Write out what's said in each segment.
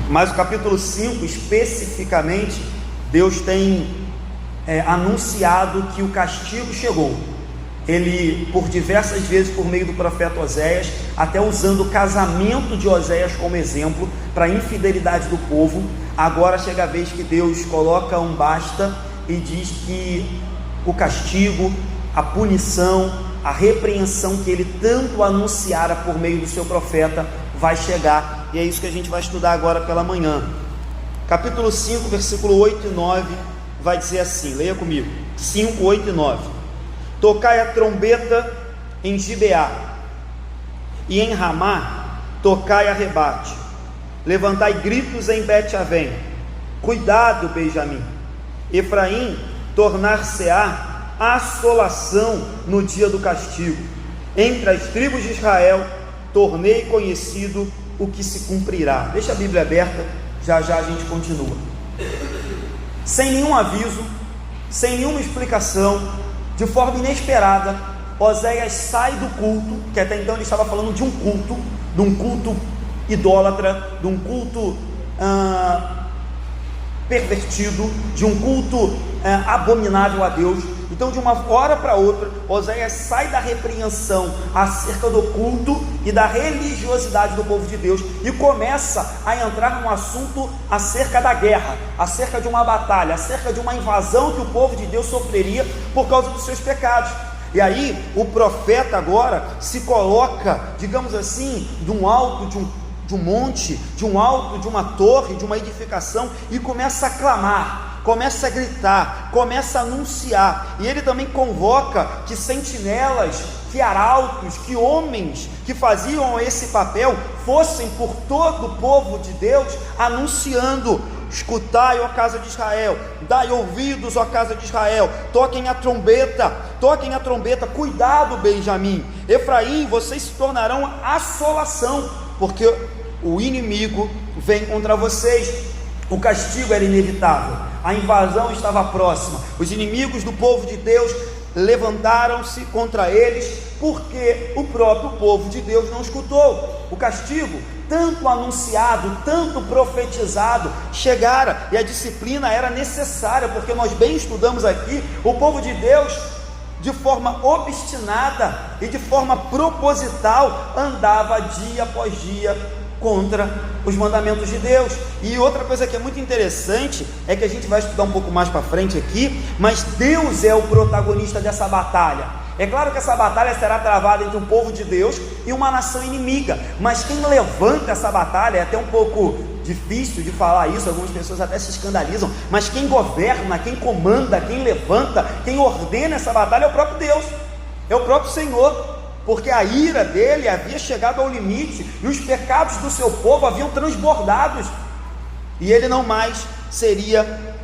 Mas o capítulo 5, especificamente, Deus tem anunciado que o castigo chegou. Ele, por diversas vezes, por meio do profeta Oséias, até usando o casamento de Oséias como exemplo para a infidelidade do povo, agora chega a vez que Deus coloca um basta e diz que o castigo, a punição, a repreensão que ele tanto anunciara por meio do seu profeta vai chegar, e é isso que a gente vai estudar agora pela manhã. Capítulo 5, versículo 8 e 9 vai dizer assim, leia comigo, 5, 8 e 9: Tocai a trombeta em Gibeá, e em Ramá tocai a rebate, levantai gritos em Bet-Avém, cuidado, Benjamim, Efraim tornar-se-á assolação no dia do castigo, entre as tribos de Israel tornei conhecido o que se cumprirá. Deixa a Bíblia aberta, já já a gente continua. Sem nenhum aviso, sem nenhuma explicação, de forma inesperada, Oséias sai do culto, que até então ele estava falando de um culto idólatra, de um culto pervertido, de um culto abominável a Deus. Então, de uma hora para outra, Oséias sai da repreensão acerca do culto e da religiosidade do povo de Deus e começa a entrar num assunto acerca da guerra, acerca de uma batalha, acerca de uma invasão que o povo de Deus sofreria por causa dos seus pecados. E aí, o profeta agora se coloca, digamos assim, de um alto, de um monte, de um alto, de uma torre, de uma edificação, e começa a clamar, começa a gritar, começa a anunciar, e ele também convoca que sentinelas, que arautos, que homens que faziam esse papel fossem por todo o povo de Deus anunciando: escutai, ó casa de Israel, dai ouvidos, ó casa de Israel, toquem a trombeta, cuidado, Benjamim, Efraim, vocês se tornarão assolação, porque o inimigo vem contra vocês. O castigo era inevitável, a invasão estava próxima, os inimigos do povo de Deus levantaram-se contra eles, porque o próprio povo de Deus não escutou. O castigo, tanto anunciado, tanto profetizado, chegara, e a disciplina era necessária, porque nós bem estudamos aqui, o povo de Deus, de forma obstinada e de forma proposital, andava dia após dia contra os mandamentos de Deus. E outra coisa que é muito interessante é que a gente vai estudar um pouco mais para frente aqui, mas Deus é o protagonista dessa batalha. É claro que essa batalha será travada entre um povo de Deus e uma nação inimiga, mas quem levanta essa batalha, é até um pouco difícil de falar isso, algumas pessoas até se escandalizam, mas quem governa, quem comanda, quem levanta, quem ordena essa batalha é o próprio Deus, é o próprio Senhor, porque a ira dele havia chegado ao limite, e os pecados do seu povo haviam transbordado, e ele não mais seria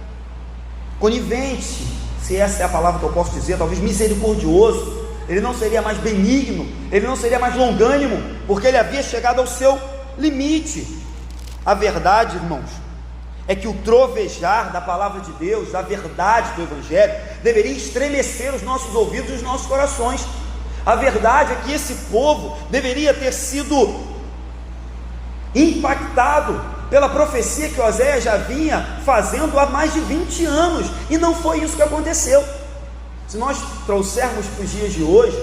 conivente, se essa é a palavra que eu posso dizer, talvez misericordioso, ele não seria mais benigno, ele não seria mais longânimo, porque ele havia chegado ao seu limite. A verdade, irmãos, é que o trovejar da palavra de Deus, da verdade do Evangelho, deveria estremecer os nossos ouvidos e os nossos corações. A verdade é que esse povo deveria ter sido impactado pela profecia que Oséias já vinha fazendo há mais de 20 anos, e não foi isso que aconteceu. Se nós trouxermos para os dias de hoje,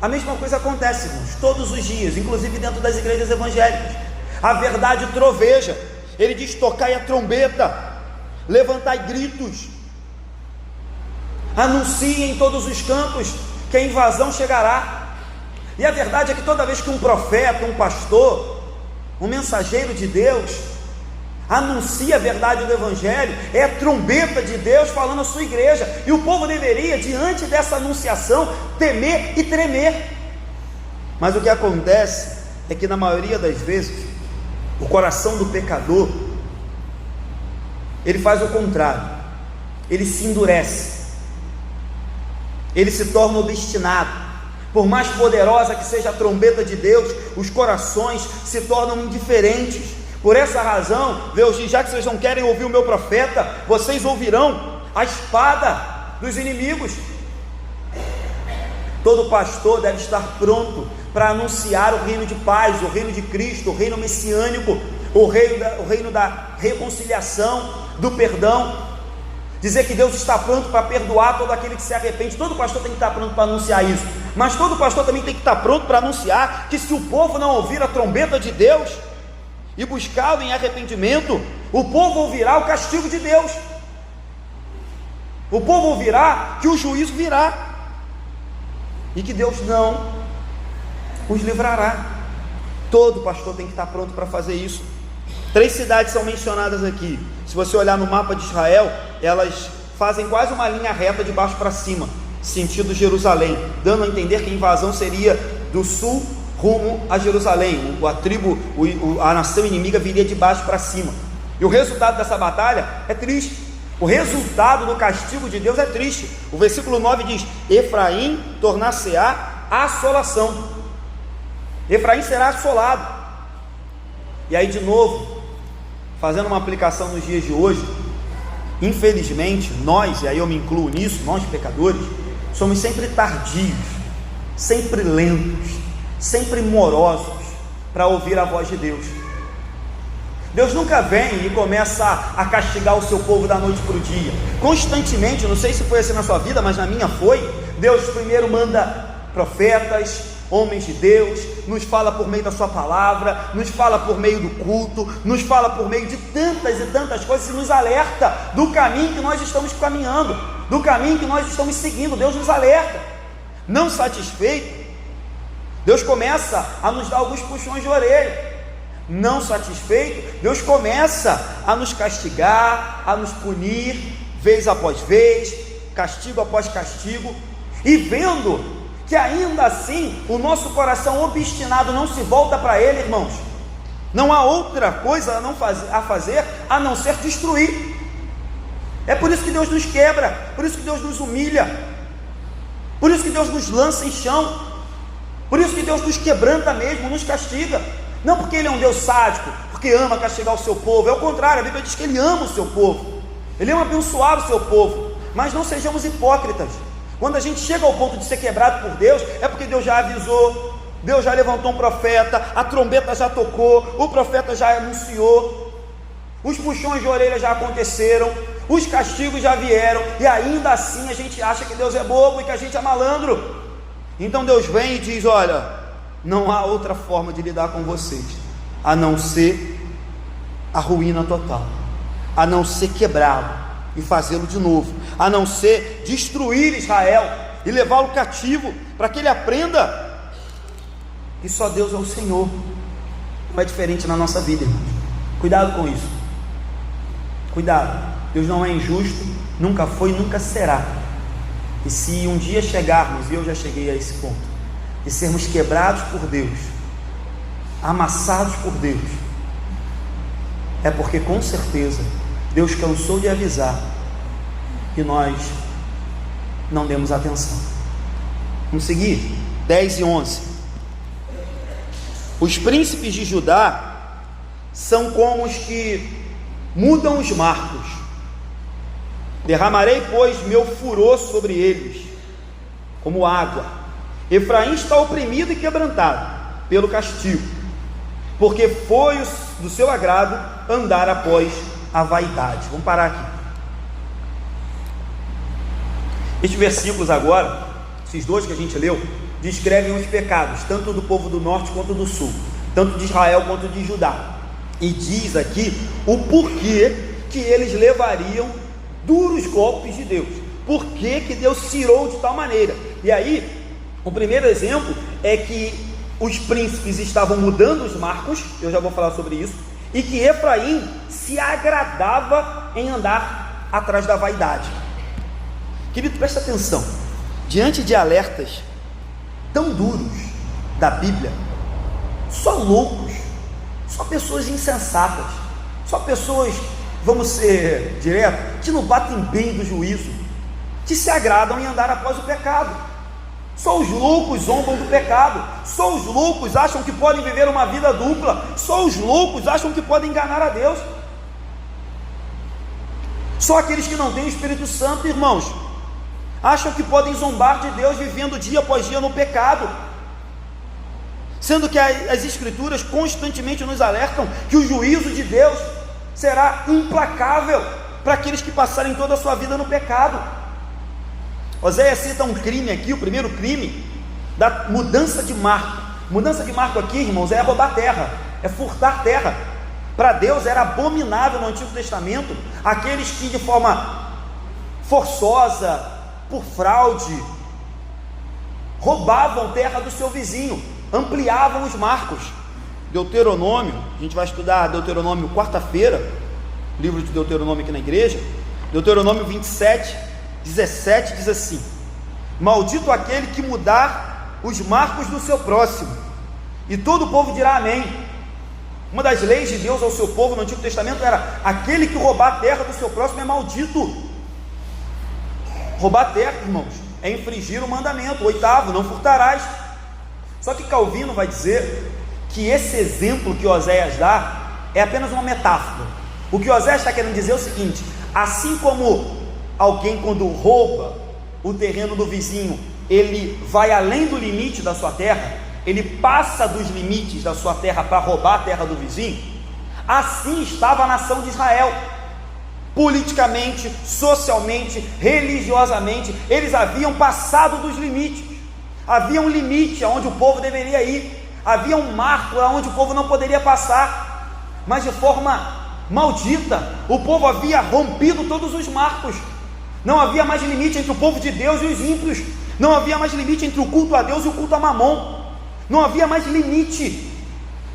a mesma coisa acontece, irmãos, todos os dias, inclusive dentro das igrejas evangélicas. A verdade troveja, ele diz: tocai a trombeta, levantai gritos, anunciem em todos os cantos que a invasão chegará. E a verdade é que toda vez que um profeta, um pastor, um mensageiro de Deus anuncia a verdade do Evangelho, é a trombeta de Deus falando à sua igreja, e o povo deveria, diante dessa anunciação, temer e tremer. Mas o que acontece é que na maioria das vezes, o coração do pecador, ele faz o contrário, ele se endurece, ele se torna obstinado. Por mais poderosa que seja a trombeta de Deus, os corações se tornam indiferentes. Por essa razão, Deus diz: já que vocês não querem ouvir o meu profeta, vocês ouvirão a espada dos inimigos. Todo pastor deve estar pronto para anunciar o reino de paz, o reino de Cristo, o reino messiânico, o reino da reconciliação, do perdão, dizer que Deus está pronto para perdoar todo aquele que se arrepende. Todo pastor tem que estar pronto para anunciar isso, mas todo pastor também tem que estar pronto para anunciar que se o povo não ouvir a trombeta de Deus e buscá-lo em arrependimento, o povo ouvirá o castigo de Deus, o povo ouvirá que o juízo virá, e que Deus não os livrará. Todo pastor tem que estar pronto para fazer isso. 3 cidades são mencionadas aqui. Se você olhar no mapa de Israel, elas fazem quase uma linha reta de baixo para cima, sentido Jerusalém, dando a entender que a invasão seria do sul rumo a Jerusalém. A nação inimiga viria de baixo para cima. E o resultado dessa batalha é triste. O resultado do castigo de Deus é triste. O versículo 9 diz: Efraim tornar-se-á assolação. Efraim será assolado. E aí, de novo, fazendo uma aplicação nos dias de hoje, infelizmente, nós, e aí eu me incluo nisso, nós pecadores, somos sempre tardios, sempre lentos, sempre morosos para ouvir a voz de Deus. Deus nunca vem e começa a castigar o seu povo da noite para o dia, constantemente. Não sei se foi assim na sua vida, mas na minha foi. Deus primeiro manda profetas, homens de Deus, nos fala por meio da sua palavra, nos fala por meio do culto, nos fala por meio de tantas e tantas coisas, e nos alerta do caminho que nós estamos caminhando, do caminho que nós estamos seguindo. Deus nos alerta. Não satisfeito, Deus começa a nos dar alguns puxões de orelha. Não satisfeito, Deus começa a nos castigar, a nos punir, vez após vez, castigo após castigo, e vendo que ainda assim o nosso coração obstinado não se volta para Ele, irmãos, não há outra coisa a fazer a não ser destruir. É por isso que Deus nos quebra, por isso que Deus nos humilha, por isso que Deus nos lança em chão, por isso que Deus nos quebranta mesmo, nos castiga. Não porque Ele é um Deus sádico, porque ama castigar o seu povo. É o contrário, a Bíblia diz que Ele ama o seu povo, Ele ama abençoar o seu povo. Mas não sejamos hipócritas. Quando a gente chega ao ponto de ser quebrado por Deus, é porque Deus já avisou, Deus já levantou um profeta, a trombeta já tocou, o profeta já anunciou, os puxões de orelha já aconteceram, os castigos já vieram, e ainda assim a gente acha que Deus é bobo e que a gente é malandro. Então Deus vem e diz: olha, não há outra forma de lidar com vocês, a não ser a ruína total, a não ser quebrá-lo e fazê-lo de novo, a não ser destruir Israel e levá-lo cativo, para que ele aprenda que só Deus é o Senhor. Não é diferente na nossa vida, irmãos. Cuidado com isso, cuidado. Deus não é injusto, nunca foi e nunca será. E se um dia chegarmos, e eu já cheguei a esse ponto, de sermos quebrados por Deus, amassados por Deus, é porque com certeza Deus cansou de avisar e nós não demos atenção. Vamos seguir? 10 e 11. Os príncipes de Judá são como os que mudam os marcos. Derramarei, pois, meu furor sobre eles, como água. Efraim está oprimido e quebrantado pelo castigo, porque foi do seu agrado andar após a vaidade. Vamos parar aqui. Estes versículos agora, esses dois que a gente leu, descrevem os pecados, tanto do povo do norte quanto do sul, tanto de Israel quanto de Judá, e diz aqui o porquê que eles levariam duros golpes de Deus, porquê que Deus se irou de tal maneira. E aí, o primeiro exemplo é que os príncipes estavam mudando os marcos, eu já vou falar sobre isso, e que Efraim se agradava em andar atrás da vaidade. Querido, presta atenção, diante de alertas tão duros da Bíblia, só loucos, só pessoas insensatas, só pessoas, vamos ser direto, que não batem bem do juízo, que se agradam em andar após o pecado. Só os loucos zombam do pecado, só os loucos acham que podem viver uma vida dupla, só os loucos acham que podem enganar a Deus. Só aqueles que não têm o Espírito Santo, irmãos, acham que podem zombar de Deus vivendo dia após dia no pecado. sendo que as Escrituras constantemente nos alertam que o juízo de Deus será implacável para aqueles que passarem toda a sua vida no pecado. Oséias cita um crime aqui, o primeiro crime, da mudança de marco. Mudança de marco aqui, irmãos, é roubar terra, é furtar terra. Para Deus era abominável no Antigo Testamento aqueles que de forma forçosa, por fraude, roubavam terra do seu vizinho, ampliavam os marcos. Deuteronômio, a gente vai estudar Deuteronômio quarta-feira, livro de Deuteronômio aqui na igreja. Deuteronômio 27, 17 diz assim: maldito aquele que mudar os marcos do seu próximo. E todo o povo dirá amém. Uma das leis de Deus ao seu povo no Antigo Testamento era: aquele que roubar a terra do seu próximo é maldito. Roubar terra, irmãos, é infringir o mandamento, o oitavo, não furtarás. Só que Calvino vai dizer que esse exemplo que Oséias dá é apenas uma metáfora. O que Oséias está querendo dizer é o seguinte: assim como alguém, quando rouba o terreno do vizinho, ele vai além do limite da sua terra, ele passa dos limites da sua terra para roubar a terra do vizinho, assim estava a nação de Israel. Politicamente, socialmente, religiosamente, eles haviam passado dos limites. Havia um limite aonde o povo deveria ir, havia um marco aonde o povo não poderia passar, mas de forma maldita. O povo havia rompido todos os marcos. Não havia mais limite entre o povo de Deus e os ímpios. Não havia mais limite entre o culto a Deus e o culto a Mamon. Não havia mais limite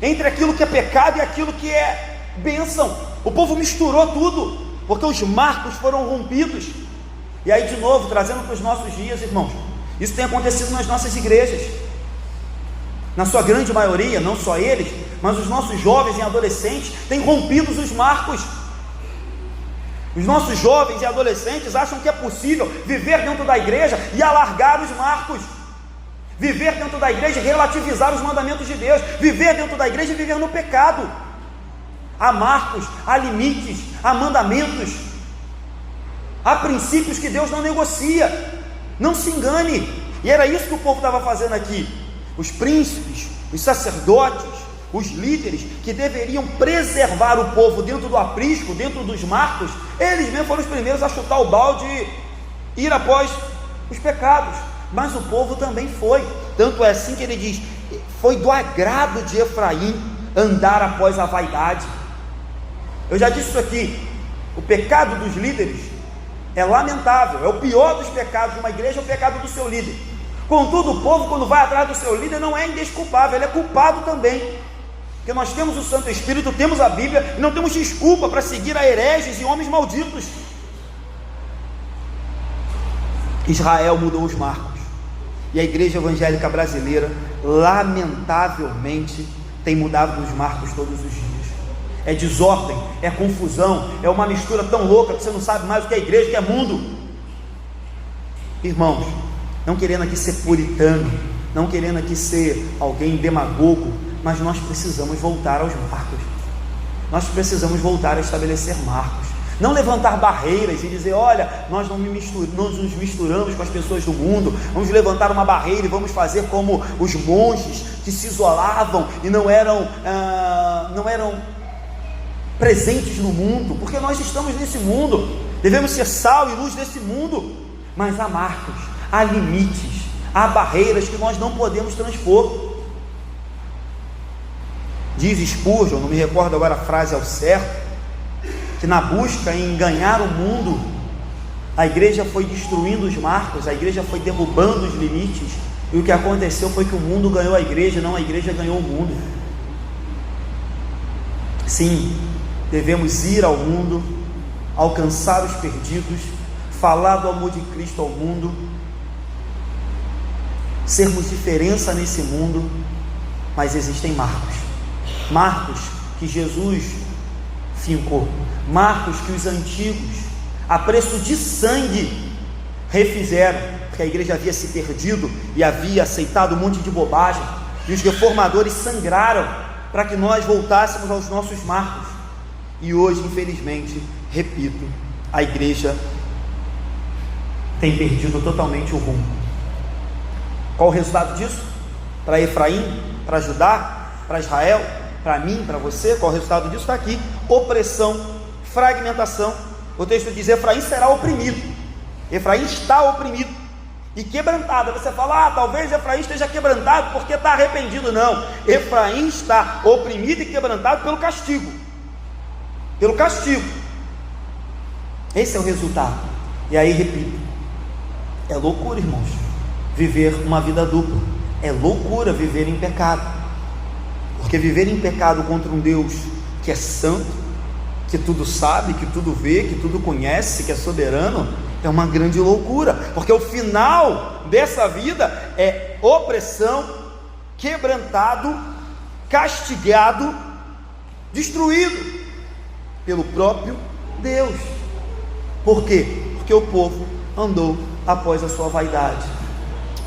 entre aquilo que é pecado e aquilo que é bênção. O povo misturou tudo, porque os marcos foram rompidos. E aí, de novo, trazendo para os nossos dias, irmãos, isso tem acontecido nas nossas igrejas, na sua grande maioria, não só eles, mas os nossos jovens e adolescentes têm rompido os marcos. Os nossos jovens e adolescentes acham que é possível viver dentro da igreja e alargar os marcos, viver dentro da igreja e relativizar os mandamentos de Deus, viver dentro da igreja e viver no pecado. Há marcos, há limites, há mandamentos, há princípios que Deus não negocia. Não se engane. E era isso que o povo estava fazendo aqui. Os príncipes, os sacerdotes, os líderes que deveriam preservar o povo dentro do aprisco, dentro dos marcos, eles mesmos foram os primeiros a chutar o balde e ir após os pecados. Mas o povo também foi. Tanto é assim que ele diz: foi do agrado de Efraim andar após a vaidade. Eu já disse isso aqui: o pecado dos líderes é lamentável, é o pior dos pecados de uma igreja, é o pecado do seu líder. Contudo, o povo, quando vai atrás do seu líder, não é indesculpável, ele é culpado também, porque nós temos o Santo Espírito, temos a Bíblia, e não temos desculpa para seguir a hereges e homens malditos. Israel mudou os marcos, e a igreja evangélica brasileira, lamentavelmente, tem mudado os marcos todos os dias. É desordem, é confusão, é uma mistura tão louca que você não sabe mais o que é igreja, o que é mundo. Irmãos, não querendo aqui ser puritano, não querendo aqui ser alguém demagogo, mas nós precisamos voltar aos marcos. Nós precisamos voltar a estabelecer marcos, não levantar barreiras e dizer: olha, nós não nos misturamos com as pessoas do mundo, vamos levantar uma barreira e vamos fazer como os monges que se isolavam e não eram presentes no mundo, porque nós estamos nesse mundo, devemos ser sal e luz desse mundo, mas há marcos, há limites, há barreiras que nós não podemos transpor. Diz Spurgeon, não me recordo agora a frase ao certo, que na busca em ganhar o mundo, a igreja foi destruindo os marcos, a igreja foi derrubando os limites, e o que aconteceu foi que o mundo ganhou a igreja, não a igreja ganhou o mundo. Sim, devemos ir ao mundo, alcançar os perdidos, falar do amor de Cristo ao mundo, sermos diferença nesse mundo, mas existem marcos que Jesus fincou, marcos que os antigos, a preço de sangue, refizeram, porque a igreja havia se perdido e havia aceitado um monte de bobagem, e os reformadores sangraram para que nós voltássemos aos nossos marcos. E hoje, infelizmente, repito, a igreja tem perdido totalmente o rumo. Qual o resultado disso? Para Efraim, para Judá, para Israel, para mim, para você. Qual é o resultado disso? Está aqui: opressão, fragmentação. O texto diz: Efraim será oprimido. Efraim está oprimido e quebrantado. Você fala: talvez Efraim esteja quebrantado porque está arrependido. Não, Efraim está oprimido e quebrantado pelo castigo. Pelo castigo. Esse é o resultado. E aí, repito, é loucura, irmãos, viver uma vida dupla. É loucura viver em pecado, porque viver em pecado contra um Deus que é santo, que tudo sabe, que tudo vê, que tudo conhece, que é soberano, é uma grande loucura, porque o final dessa vida é opressão, quebrantado, castigado, destruído pelo próprio Deus. Por quê? Porque o povo andou após a sua vaidade.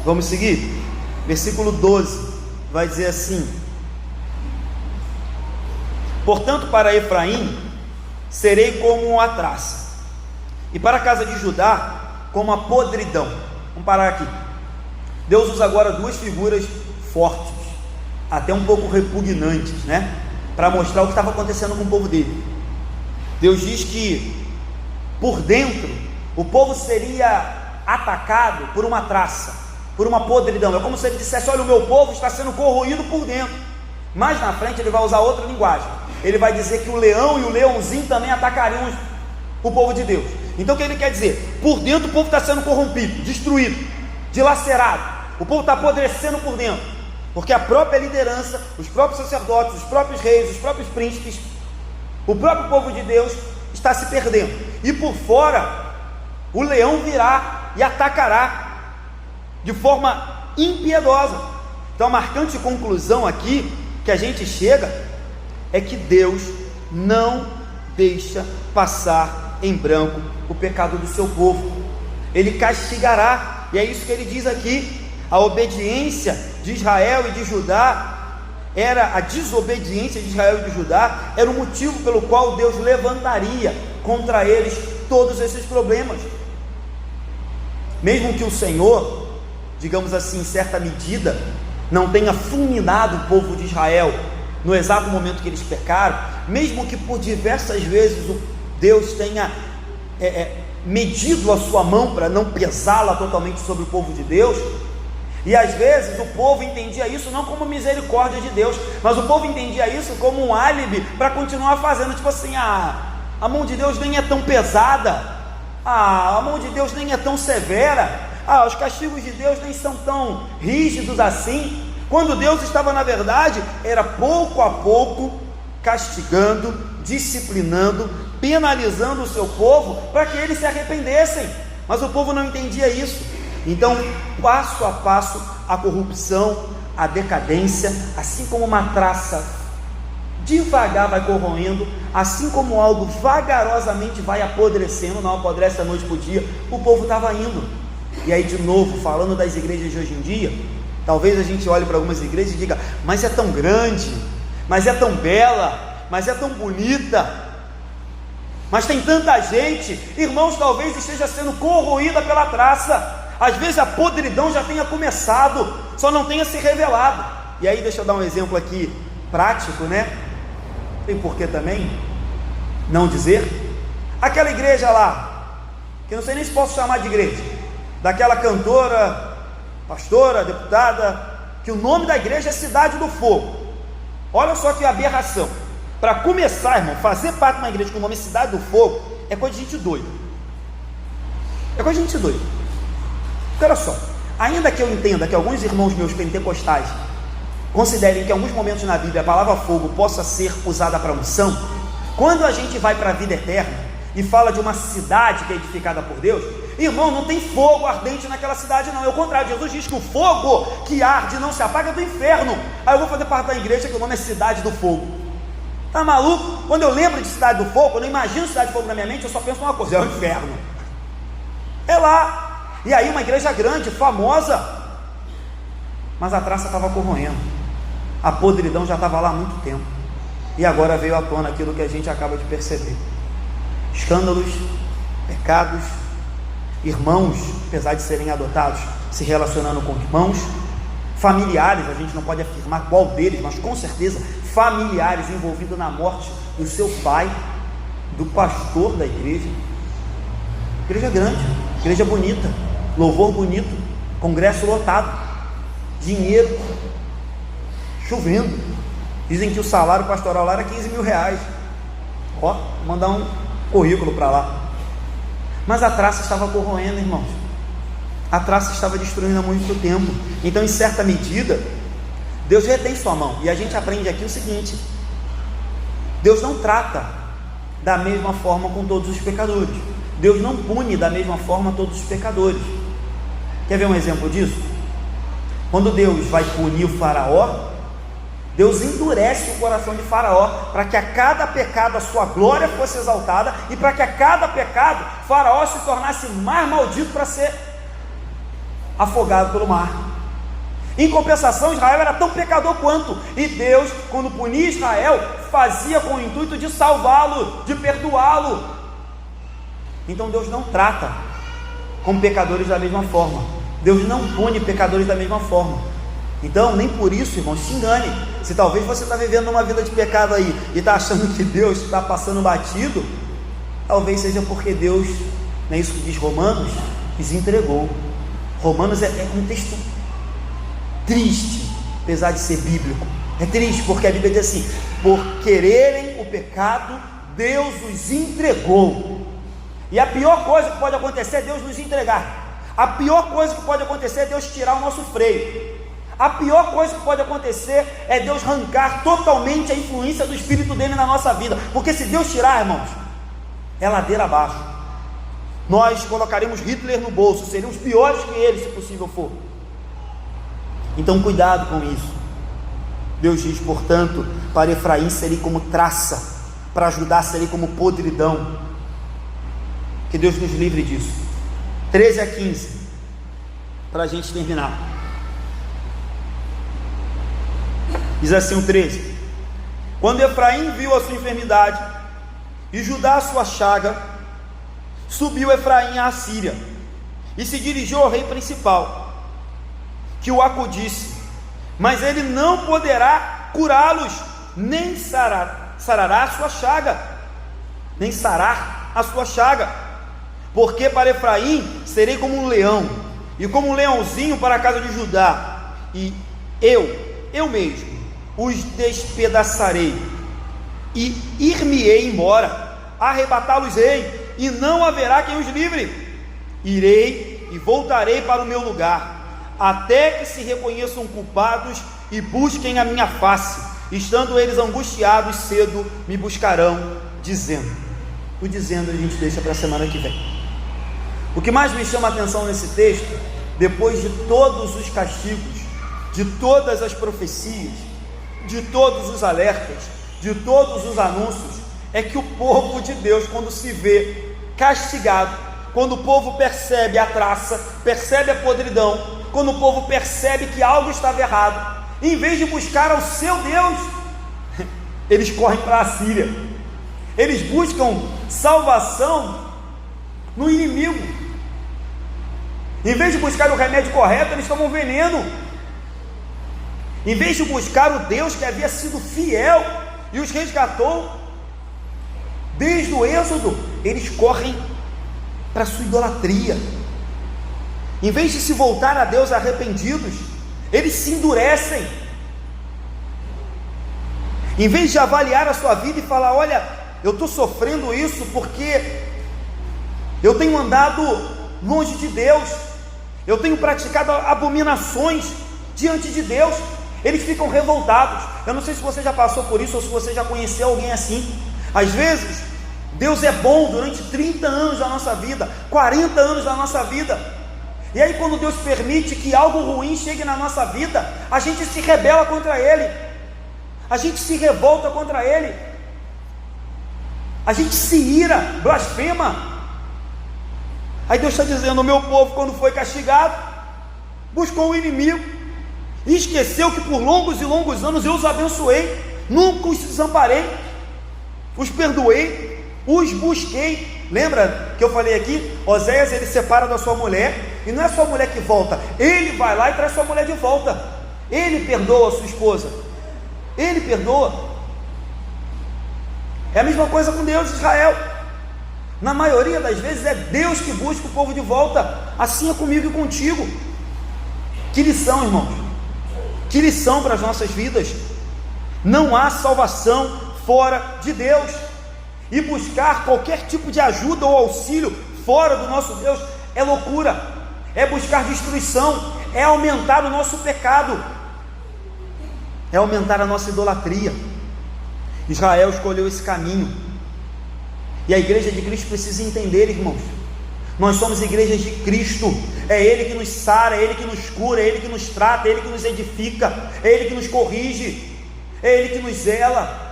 Vamos seguir? Versículo 12 vai dizer assim: portanto, para Efraim serei como a traça, e para a casa de Judá como a podridão. Vamos parar aqui. Deus usa agora duas figuras fortes, até um pouco repugnantes, né? Para mostrar o que estava acontecendo com o povo dele. Deus diz que por dentro o povo seria atacado por uma traça, por uma podridão. É como se ele dissesse: olha, o meu povo está sendo corroído por dentro. Mais na frente ele vai usar outra linguagem. Ele vai dizer que o leão e o leãozinho também atacariam o povo de Deus. Então o que ele quer dizer? Por dentro o povo está sendo corrompido, destruído, dilacerado. O povo está apodrecendo por dentro, porque a própria liderança, os próprios sacerdotes, os próprios reis, os próprios príncipes, o próprio povo de Deus está se perdendo. E por fora o leão virá e atacará de forma impiedosa. Então a marcante conclusão aqui que a gente chega é que Deus não deixa passar em branco o pecado do seu povo. Ele castigará, e é isso que ele diz aqui. A obediência de Israel e de Judá era a desobediência de Israel e de Judá, era o motivo pelo qual Deus levantaria contra eles todos esses problemas. Mesmo que o Senhor, digamos assim, em certa medida, não tenha fulminado o povo de Israel no exato momento que eles pecaram, mesmo que por diversas vezes o Deus tenha medido a sua mão para não pesá-la totalmente sobre o povo de Deus, e às vezes o povo entendia isso não como misericórdia de Deus, mas o povo entendia isso como um álibi para continuar fazendo, tipo assim: a mão de Deus nem é tão pesada, a mão de Deus nem é tão severa, os castigos de Deus nem são tão rígidos assim, quando Deus estava, na verdade, era pouco a pouco castigando, disciplinando, penalizando o seu povo para que eles se arrependessem. Mas o povo não entendia isso. Então, passo a passo, a corrupção, a decadência, assim como uma traça devagar vai corroendo, assim como algo vagarosamente vai apodrecendo, não apodrece da noite para o dia, o povo estava indo. E aí, de novo, falando das igrejas de hoje em dia, talvez a gente olhe para algumas igrejas e diga: mas é tão grande, mas é tão bela, mas é tão bonita, mas tem tanta gente. Irmãos, talvez esteja sendo corroída pela traça. Às vezes a podridão já tenha começado, só não tenha se revelado. E aí deixa eu dar um exemplo aqui prático, né? Tem porquê também não dizer. Aquela igreja lá, que eu não sei nem se posso chamar de igreja, daquela cantora, pastora, deputada, que o nome da igreja é Cidade do Fogo. Olha só que aberração. Para começar, irmão, fazer parte de uma igreja com o nome Cidade do Fogo é coisa de gente doida. É coisa de gente doida. Olha só, ainda que eu entenda que alguns irmãos meus pentecostais considerem que em alguns momentos na Bíblia a palavra fogo possa ser usada para unção, quando a gente vai para a vida eterna e fala de uma cidade que é edificada por Deus, irmão, não tem fogo ardente naquela cidade não, é o contrário. Jesus diz que o fogo que arde não se apaga do inferno. Aí eu vou fazer parte da igreja que o nome é Cidade do Fogo. Tá maluco? Quando eu lembro de Cidade do Fogo, quando eu imagino Cidade do Fogo na minha mente, eu só penso uma coisa: é o inferno. É lá. E aí uma igreja grande, famosa, mas a traça estava corroendo, a podridão já estava lá há muito tempo, e agora veio à tona aquilo que a gente acaba de perceber: escândalos, pecados, irmãos, apesar de serem adotados, se relacionando com irmãos, familiares, a gente não pode afirmar qual deles, mas com certeza familiares envolvidos na morte do seu pai, do pastor da igreja. Igreja grande, igreja bonita, louvor bonito, congresso lotado, dinheiro chovendo. Dizem que o salário pastoral lá era 15 mil reais. Ó, mandar um currículo para lá. Mas a traça estava corroendo, irmãos. A traça estava destruindo há muito tempo. Então, em certa medida, Deus retém sua mão. E a gente aprende aqui o seguinte: Deus não trata da mesma forma com todos os pecadores. Deus não pune da mesma forma todos os pecadores. Quer ver um exemplo disso? Quando Deus vai punir o faraó, Deus endurece o coração de Faraó, para que a cada pecado a sua glória fosse exaltada, e para que a cada pecado Faraó se tornasse mais maldito para ser afogado pelo mar. Em compensação, Israel era tão pecador quanto, e Deus, quando punia Israel, fazia com o intuito de salvá-lo, de perdoá-lo. Então Deus não trata com pecadores da mesma forma, Deus não pune pecadores da mesma forma. Então, nem por isso, irmão, se engane. Se talvez você está vivendo uma vida de pecado aí e está achando que Deus está passando batido, talvez seja porque Deus, não é isso que diz Romanos, se entregou. Romanos é um texto triste, apesar de ser bíblico. É triste porque a Bíblia diz assim: por quererem o pecado, Deus os entregou. E a pior coisa que pode acontecer é Deus nos entregar. A pior coisa que pode acontecer é Deus tirar o nosso freio. A pior coisa que pode acontecer é Deus arrancar totalmente a influência do Espírito dele na nossa vida, porque se Deus tirar, irmãos, é ladeira abaixo. Nós colocaremos Hitler no bolso, seremos piores que ele, se possível for. Então cuidado com isso. Deus diz, portanto, para Efraim serei como traça, para Judá serei como podridão. Que Deus nos livre disso. 13 a 15, para a gente terminar. Diz assim o 13: quando Efraim viu a sua enfermidade e Judá a sua chaga, subiu Efraim à Assíria e se dirigiu ao rei principal, que o acudisse, mas ele não poderá curá-los, nem sarará a sua chaga, nem sarar a sua chaga, porque para Efraim serei como um leão, e como um leãozinho para a casa de Judá, e eu mesmo os despedaçarei, e ir-me-ei embora, arrebatá-los-ei, e não haverá quem os livre. Irei e voltarei para o meu lugar, até que se reconheçam culpados e busquem a minha face. Estando eles angustiados, cedo me buscarão, dizendo. O dizendo a gente deixa para a semana que vem. O que mais me chama a atenção nesse texto, depois de todos os castigos, de todas as profecias, de todos os alertas, de todos os anúncios, é que o povo de Deus, quando se vê castigado, quando o povo percebe a traça, percebe a podridão, quando o povo percebe que algo estava errado, em vez de buscar ao seu Deus, eles correm para a Síria, eles buscam salvação no inimigo. Em vez de buscar o remédio correto, eles tomam veneno. Em vez de buscar o Deus que havia sido fiel e os resgatou desde o Êxodo, eles correm para a sua idolatria. Em vez de se voltar a Deus arrependidos, eles se endurecem. Em vez de avaliar a sua vida e falar: olha, eu estou sofrendo isso porque eu tenho andado longe de Deus, eu tenho praticado abominações diante de Deus, eles ficam revoltados. Eu não sei se você já passou por isso ou se você já conheceu alguém assim. Às vezes Deus é bom durante 30 anos da nossa vida, 40 anos da nossa vida, e aí quando Deus permite que algo ruim chegue na nossa vida, a gente se rebela contra Ele, a gente se revolta contra Ele, a gente se ira, blasfema. Aí Deus está dizendo: o meu povo, quando foi castigado, buscou o inimigo, e esqueceu que por longos e longos anos eu os abençoei, nunca os desamparei, os perdoei, os busquei. Lembra que eu falei aqui? Oséias, ele separa da sua mulher, e não é sua mulher que volta, ele vai lá e traz sua mulher de volta. Ele perdoa a sua esposa, Ele perdoa. É a mesma coisa com Deus de Israel. Na maioria das vezes é Deus que busca o povo de volta. Assim é comigo e contigo. Que lição, irmãos, que lição para as nossas vidas. Não há salvação fora de Deus, e buscar qualquer tipo de ajuda ou auxílio fora do nosso Deus é loucura, é buscar destruição, é aumentar o nosso pecado, é aumentar a nossa idolatria. Israel escolheu esse caminho, e a igreja de Cristo precisa entender, irmãos, nós somos igrejas de Cristo, é Ele que nos sara, é Ele que nos cura, é Ele que nos trata, é Ele que nos edifica, é Ele que nos corrige, é Ele que nos zela,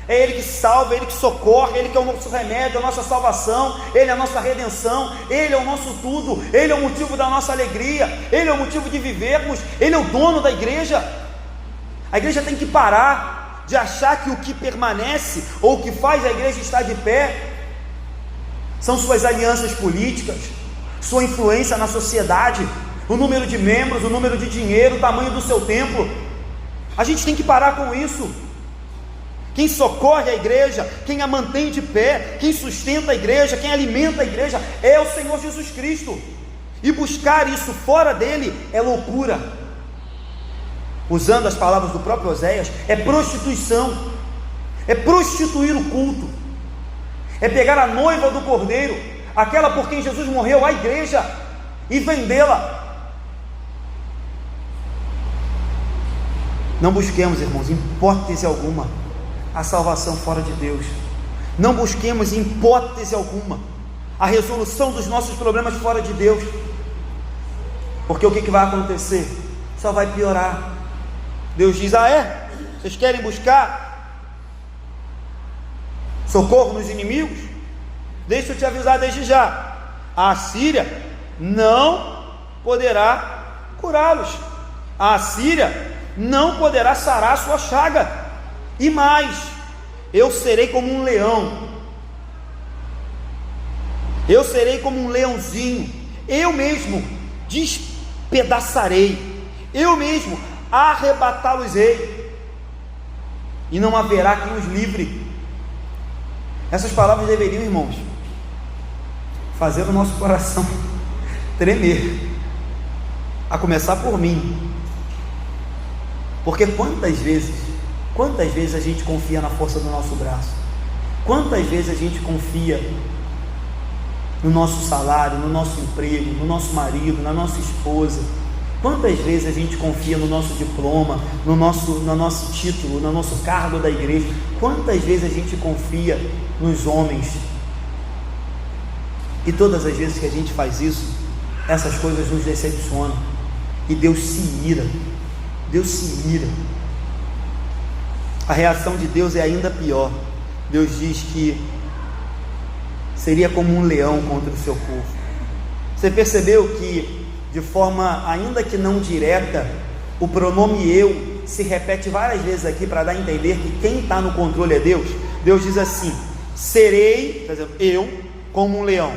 é Ele que salva, é Ele que socorre, Ele que é o nosso remédio, a nossa salvação, Ele é a nossa redenção, Ele é o nosso tudo, Ele é o motivo da nossa alegria, Ele é o motivo de vivermos, Ele é o dono da igreja. A igreja tem que parar de achar que o que permanece, ou o que faz a igreja estar de pé, são suas alianças políticas, sua influência na sociedade, o número de membros, o número de dinheiro, o tamanho do seu templo. A gente tem que parar com isso. Quem socorre a igreja, quem a mantém de pé, quem sustenta a igreja, quem alimenta a igreja, é o Senhor Jesus Cristo, e buscar isso fora dele é loucura. Usando as palavras do próprio Oséias, é prostituição, é prostituir o culto, é pegar a noiva do Cordeiro, aquela por quem Jesus morreu, a igreja, e vendê-la. Não busquemos, irmãos, em hipótese alguma, a salvação fora de Deus. Não busquemos em hipótese alguma a resolução dos nossos problemas fora de Deus, porque o que vai acontecer? Só vai piorar. Deus diz: vocês querem buscar socorro nos inimigos? Deixa eu te avisar desde já, a Assíria não poderá curá-los, a Assíria não poderá sarar a sua chaga. E mais, eu serei como um leão, eu serei como um leãozinho, eu mesmo despedaçarei, eu mesmo arrebatá-los-ei, e não haverá quem os livre. Essas palavras deveriam, irmãos, fazer o nosso coração tremer, a começar por mim, porque quantas vezes a gente confia na força do nosso braço, quantas vezes a gente confia no nosso salário, no nosso emprego, no nosso marido, na nossa esposa, quantas vezes a gente confia no nosso diploma, no nosso título, no nosso cargo da igreja, quantas vezes a gente confia nos homens, e todas as vezes que a gente faz isso, essas coisas nos decepcionam, e Deus se ira. A reação de Deus é ainda pior. Deus diz que seria como um leão contra o seu povo. Você percebeu que, de forma ainda que não direta, o pronome eu se repete várias vezes aqui para dar a entender que quem está no controle é Deus? Deus diz assim: serei, por exemplo, eu como um leão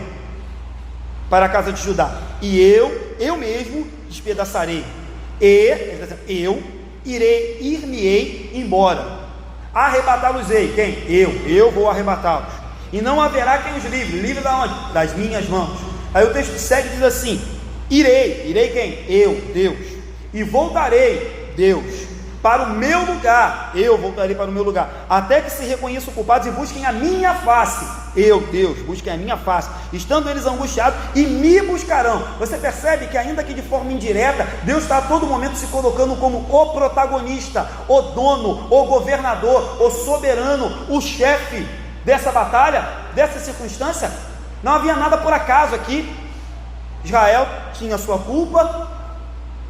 para a casa de Judá, e eu mesmo despedaçarei, e eu ir-me-ei embora, arrebatá-los-ei. Quem? Eu vou arrebatá-los, e não haverá quem os livre da onde? Das minhas mãos. Aí o texto segue e diz assim: irei quem? Eu, Deus, e voltarei, Deus, para o meu lugar, eu voltarei para o meu lugar, até que se reconheçam culpados e busquem a minha face, eu, Deus, busquem a minha face, estando eles angustiados, e me buscarão. Você percebe que ainda que de forma indireta, Deus está a todo momento se colocando como o protagonista, o dono, o governador, o soberano, o chefe dessa batalha, dessa circunstância. Não havia nada por acaso aqui. Israel tinha sua culpa,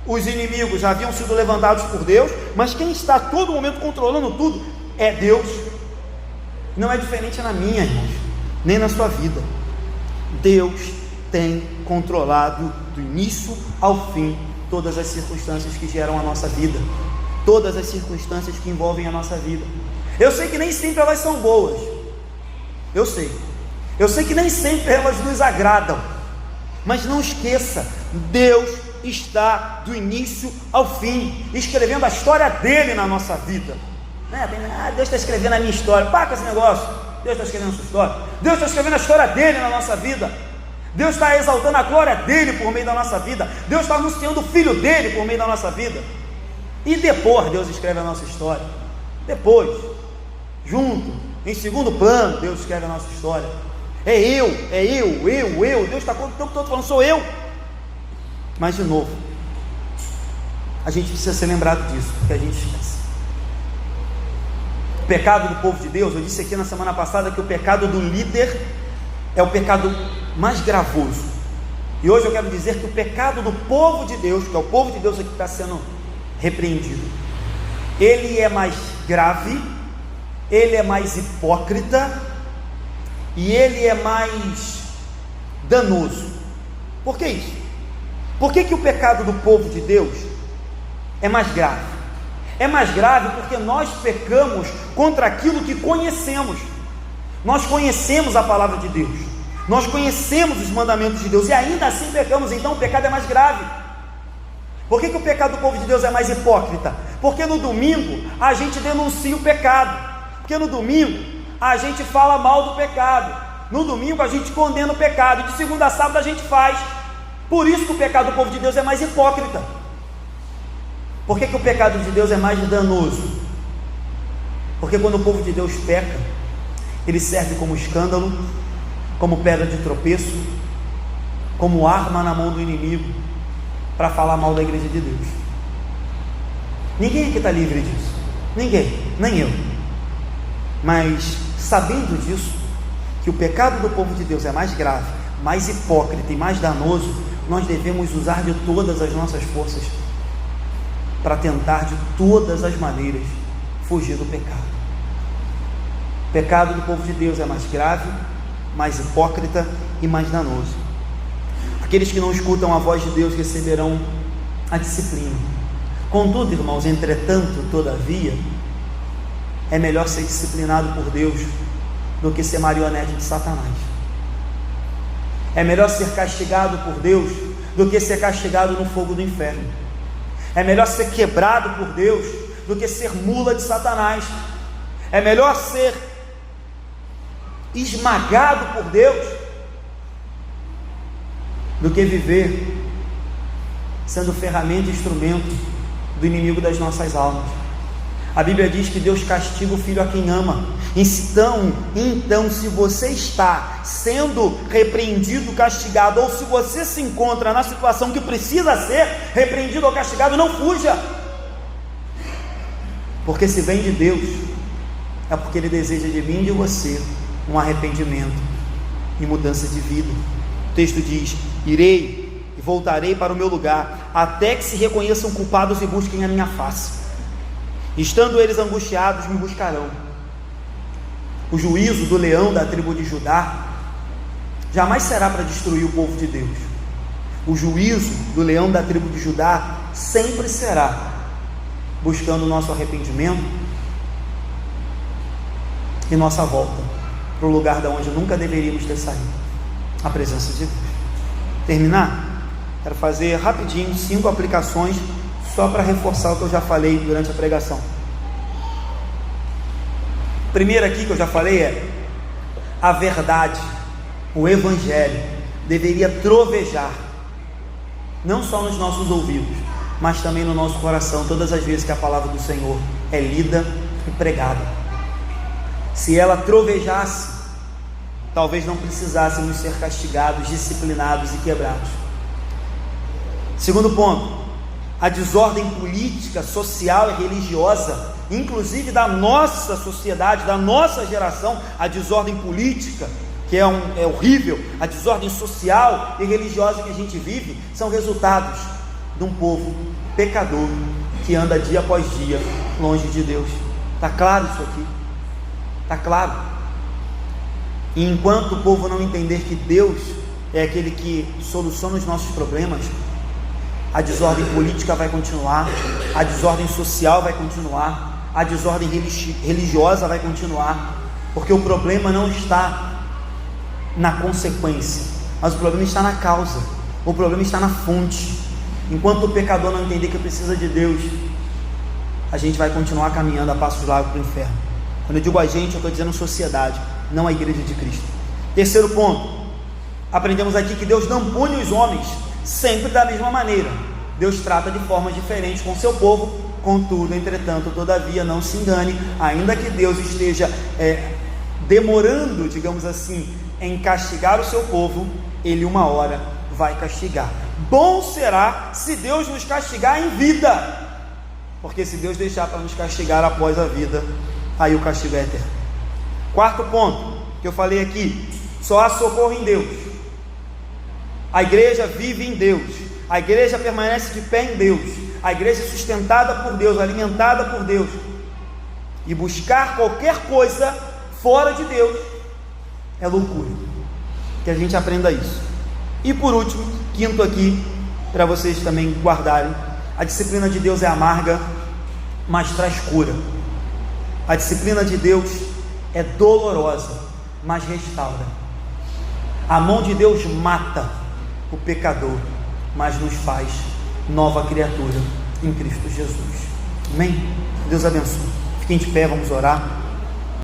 os inimigos já haviam sido levantados por Deus, mas quem está a todo momento controlando tudo é Deus. Não é diferente na minha, irmãos, nem na sua vida. Deus tem controlado do início ao fim todas as circunstâncias que geram a nossa vida, todas as circunstâncias que envolvem a nossa vida. Eu sei que nem sempre elas são boas, eu sei que nem sempre elas nos agradam, mas não esqueça, Deus está do início ao fim, escrevendo a história dele na nossa vida. Deus está escrevendo a minha história. Para com esse negócio. Deus está escrevendo a sua história. Deus está escrevendo a história dele na nossa vida. Deus está exaltando a glória dele por meio da nossa vida. Deus está anunciando o filho dele por meio da nossa vida. E depois Deus escreve a nossa história. Depois, junto, em segundo plano, Deus escreve a nossa história. É eu. Deus está o tempo todo falando, sou eu. Mas de novo, a gente precisa ser lembrado disso, porque a gente esquece. O pecado do povo de Deus, eu disse aqui na semana passada que o pecado do líder é o pecado mais gravoso. E hoje eu quero dizer que o pecado do povo de Deus, que é o povo de Deus aqui que está sendo repreendido, ele é mais grave, ele é mais hipócrita e ele é mais danoso. Por que isso? Por que o pecado do povo de Deus é mais grave? É mais grave porque nós pecamos contra aquilo que conhecemos. Nós conhecemos a palavra de Deus, nós conhecemos os mandamentos de Deus e ainda assim pecamos. Então o pecado é mais grave. Por que o pecado do povo de Deus é mais hipócrita? Porque no domingo a gente denuncia o pecado, porque no domingo a gente fala mal do pecado, no domingo a gente condena o pecado, e de segunda a sábado a gente faz. Por isso que o pecado do povo de Deus é mais hipócrita. Por que o pecado de Deus é mais danoso? Porque quando o povo de Deus peca, ele serve como escândalo, como pedra de tropeço, como arma na mão do inimigo, para falar mal da igreja de Deus. Ninguém aqui está livre disso, ninguém, nem eu. Mas sabendo disso, que o pecado do povo de Deus é mais grave, mais hipócrita e mais danoso, nós devemos usar de todas as nossas forças para tentar de todas as maneiras fugir do pecado. O pecado do povo de Deus é mais grave, mais hipócrita e mais danoso. Aqueles que não escutam a voz de Deus receberão a disciplina. Contudo, irmãos, entretanto, todavia, é melhor ser disciplinado por Deus do que ser marionete de Satanás. É melhor ser castigado por Deus do que ser castigado no fogo do inferno. É melhor ser quebrado por Deus do que ser mula de Satanás. É melhor ser esmagado por Deus do que viver sendo ferramenta e instrumento do inimigo das nossas almas. A Bíblia diz que Deus castiga o filho a quem ama. Então, se você está sendo repreendido, castigado, ou se você se encontra na situação que precisa ser repreendido ou castigado, não fuja, porque se vem de Deus, é porque Ele deseja de mim e de você um arrependimento e mudança de vida. O texto diz: irei e voltarei para o meu lugar, até que se reconheçam culpados e busquem a minha face. Estando eles angustiados, me buscarão. O juízo do leão da tribo de Judá jamais será para destruir o povo de Deus. O juízo do leão da tribo de Judá sempre será buscando o nosso arrependimento e nossa volta para o lugar da onde nunca deveríamos ter saído, a presença de Deus. Terminar? Quero fazer rapidinho 5 aplicações só para reforçar o que eu já falei durante a pregação. Primeiro aqui que eu já falei é: a verdade, o evangelho deveria trovejar não só nos nossos ouvidos, mas também no nosso coração, todas as vezes que a palavra do Senhor é lida e pregada. Se ela trovejasse, talvez não precisássemos ser castigados, disciplinados e quebrados. Segundo ponto: a desordem política, social e religiosa, inclusive da nossa sociedade, da nossa geração, a desordem política, que é horrível, a desordem social e religiosa que a gente vive, são resultados de um povo pecador, que anda dia após dia longe de Deus. Está claro isso aqui? Está claro? E enquanto o povo não entender que Deus é aquele que soluciona os nossos problemas, a desordem política vai continuar, a desordem social vai continuar, a desordem religiosa vai continuar, porque o problema não está na consequência, mas o problema está na causa, o problema está na fonte. enquanto o pecador não entender que precisa de Deus, a gente vai continuar caminhando a passos largos para o inferno. Quando eu digo a gente, eu estou dizendo sociedade, não a igreja de Cristo. Terceiro ponto, aprendemos aqui que Deus não pune os homens sempre da mesma maneira. Deus trata de formas diferentes com seu povo. Contudo, entretanto, todavia, não se engane, ainda que Deus esteja demorando, digamos assim, em castigar o seu povo, Ele uma hora vai castigar. Bom será se Deus nos castigar em vida, porque se Deus deixar para nos castigar após a vida, aí o castigo é eterno. Quarto ponto, que eu falei aqui, só há socorro em Deus. A igreja vive em Deus, a igreja permanece de pé em Deus, a igreja é sustentada por Deus, alimentada por Deus, e buscar qualquer coisa fora de Deus é loucura. Que a gente aprenda isso. E por último, quinto aqui, para vocês também guardarem, a disciplina de Deus é amarga, mas traz cura. A disciplina de Deus é dolorosa, mas restaura. A mão de Deus mata o pecador, mas nos faz nova criatura em Cristo Jesus. Amém? Deus abençoe. Fiquem de pé, vamos orar.